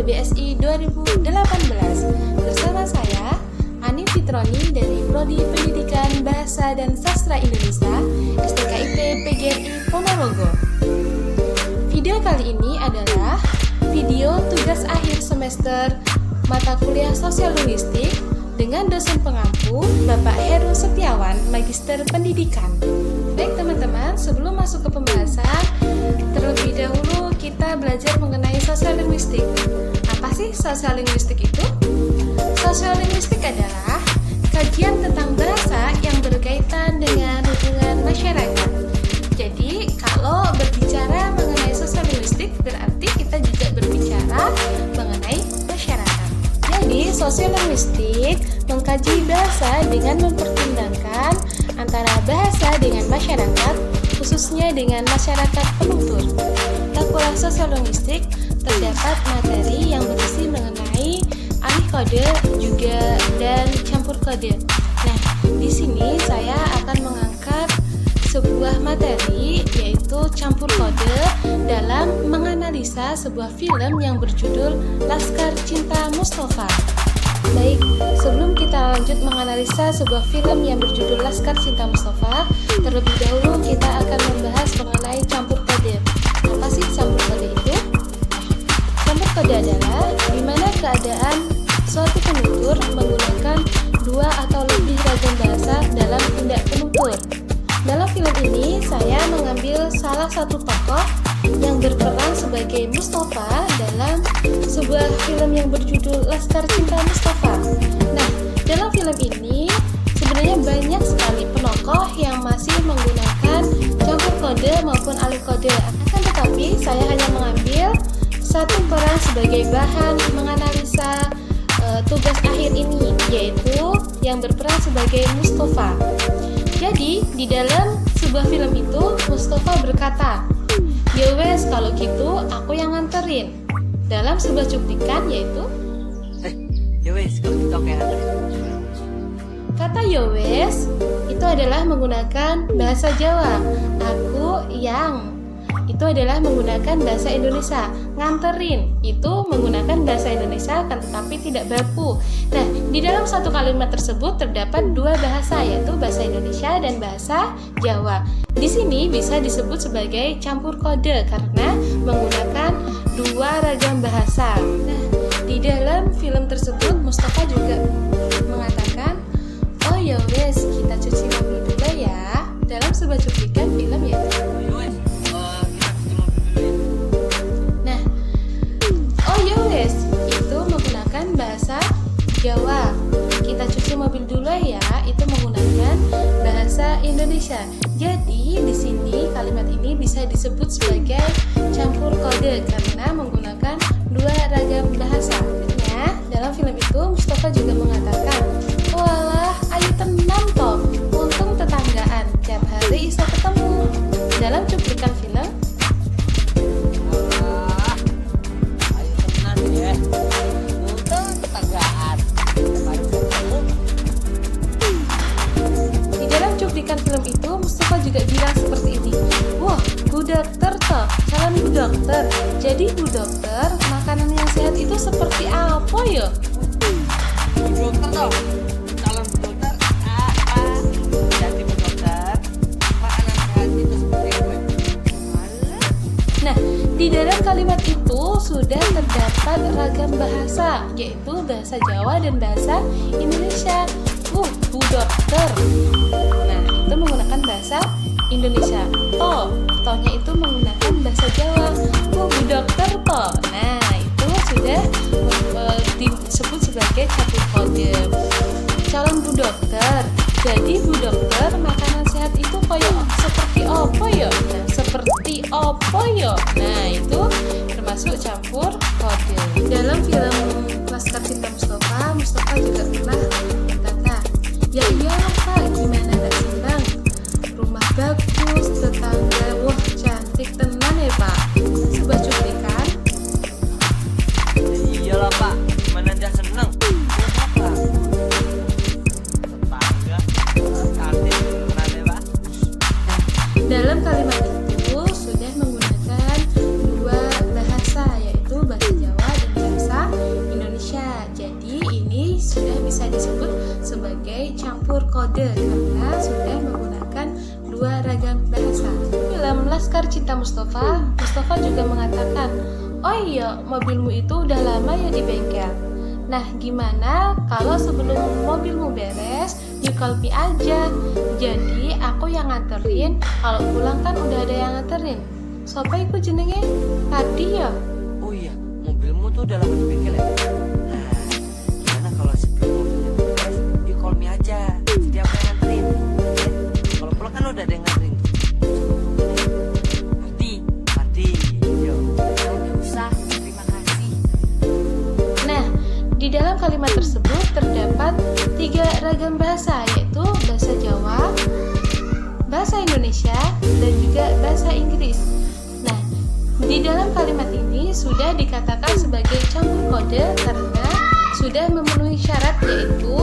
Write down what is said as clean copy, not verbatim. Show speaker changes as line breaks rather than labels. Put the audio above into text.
BSI 2018. Bersama saya, Ani Fitroni dari Prodi Pendidikan Bahasa dan Sastra Indonesia, STKIP PGRI Ponorogo. Video kali ini adalah video tugas akhir semester mata kuliah Sosial Linguistik dengan dosen pengampu Bapak Heru Setiawan, Magister Pendidikan. Baik teman-teman, sebelum masuk ke pembahasan, terlebih dahulu kita belajar mengenai sosial linguistik. Apa sih sosial linguistik itu? Sosial linguistik adalah kajian tentang bahasa yang berkaitan dengan hubungan masyarakat. Jadi, kalau berbicara mengenai sosial linguistik, berarti kita juga berbicara mengenai masyarakat. Jadi, sosial linguistik mengkaji bahasa dengan mempertimbangkan antara bahasa dengan masyarakat, khususnya dengan masyarakat penutur. Pada kuliah sosial linguistik terdapat materi yang berisi mengenai alih kode juga dan campur kode. Nah, di sini saya akan mengangkat sebuah materi yaitu campur kode dalam menganalisa sebuah film yang berjudul Laskar Cinta Mustafa. Baik, sebelum kita lanjut menganalisa sebuah film yang berjudul Laskar Cinta Mustafa, terlebih dahulu kita akan membahas mengenai campur kode. Apa sih campur kode itu? Campur kode adalah di mana keadaan suatu penutur menggunakan dua atau lebih ragam bahasa dalam tindak penutur. Dalam film ini, saya mengambil salah satu tokoh yang berperan sebagai Mustafa dalam sebuah film yang berjudul Laskar Cinta Mustafa. Nah, dalam film ini sebenarnya banyak sekali penokoh yang masih menggunakan campur kode maupun alih kode. Akan tetapi, saya hanya mengambil satu peran sebagai bahan menganalisa tugas akhir ini, yaitu yang berperan sebagai Mustafa. Jadi, di dalam sebuah film itu, Mustafa berkata, "Ya wes, kalau gitu aku yang nganterin." Dalam sebuah cuplikan yaitu,
Ya wes, kalau gitu aku yang nganterin.
kata "ya wes" itu adalah menggunakan bahasa Jawa. Aku yang itu adalah menggunakan bahasa Indonesia. Nganterin itu menggunakan bahasa Indonesia kan tetapi tidak baku. Nah, di dalam satu kalimat tersebut terdapat dua bahasa, yaitu bahasa Indonesia dan bahasa Jawa. Di sini bisa disebut sebagai campur kode karena menggunakan dua ragam bahasa. Nah, di dalam film tersebut Mustafa juga mengatakan, "Oh ya wes, kita cuci mobil dulu ya." Dalam sebuah cuplikan film yaitu. Itu menggunakan bahasa Jawa. Kita cuci mobil dulu ya, itu menggunakan bahasa Indonesia. Jadi di sini kalimat ini bisa disebut sebagai campur kode karena menggunakan dua ragam bahasa. Ya, dalam film itu Mustafa juga mengatakan, "Walah, ayo tenang toh, untung tetanggaan, tiap hari bisa ketemu." Dalam cuplikan film, film itu Mustafa juga bilang seperti ini, "Wah, Bu Dokter toh, calon Bu Dokter. Jadi Bu Dokter, makanan yang sehat itu seperti apa ya?"
Bu Dokter toh, calon Bu Dokter. Jadi Bu Dokter, makanan sehat itu seperti apa?
Nah, di dalam kalimat itu sudah terdapat ragam bahasa, yaitu bahasa Jawa dan bahasa Indonesia. Bu Dokter. Nah, itu menggunakan bahasa Indonesia. Tohnya itu menggunakan bahasa Jawa. Bu Dokter toh. Nah, itu sudah disebut sebagai campur kode. Calon Bu Dokter. Jadi Bu Dokter, makanan sehat itu seperti apa ya? Nah, seperti apa ya? Nah, itu termasuk campur kode. Dalam film Laskar Cinta Mustafa, Mustafa juga pernah berkata, "Ya iyalah Pak, gimana gak simbang? Rumah bagus, tetangga, wah cantik tenan ya Pak." Sebuah cuplikan.
Iyalah Pak, mana dah seneng. Pak, tetangga, cantik tenan ya Pak.
Dalam kalimat itu sudah menggunakan dua bahasa, yaitu bahasa Jawa dan bahasa kode karena sudah menggunakan dua ragam bahasa. Film Laskar Cinta Mustafa, Mustafa juga mengatakan, "Oh iya, mobilmu itu udah lama ya di bengkel. Nah, gimana kalau sebelum mobilmu beres, you call me aja. Jadi aku yang nganterin, kalau pulang kan udah ada yang nganterin. Sopo iku jenenge? Tadi ya?"
Oh iya, mobilmu tuh udah lama di bengkel ya? Nah, gimana kalau sebelum mobilnya beres, you call me aja. Jadi aku yang nganterin. Kalau pulang kan udah ada yang nganterin. Ngerti? Yo. Udah usah, terima kasih.
Nah, di dalam kalimat tersebut terdapat 3 ragam bahasa, yaitu bahasa Jawa, bahasa Indonesia, dan juga bahasa Inggris. Nah, di dalam kalimat ini sudah dikatakan sebagai campur kode karena sudah memenuhi syarat, yaitu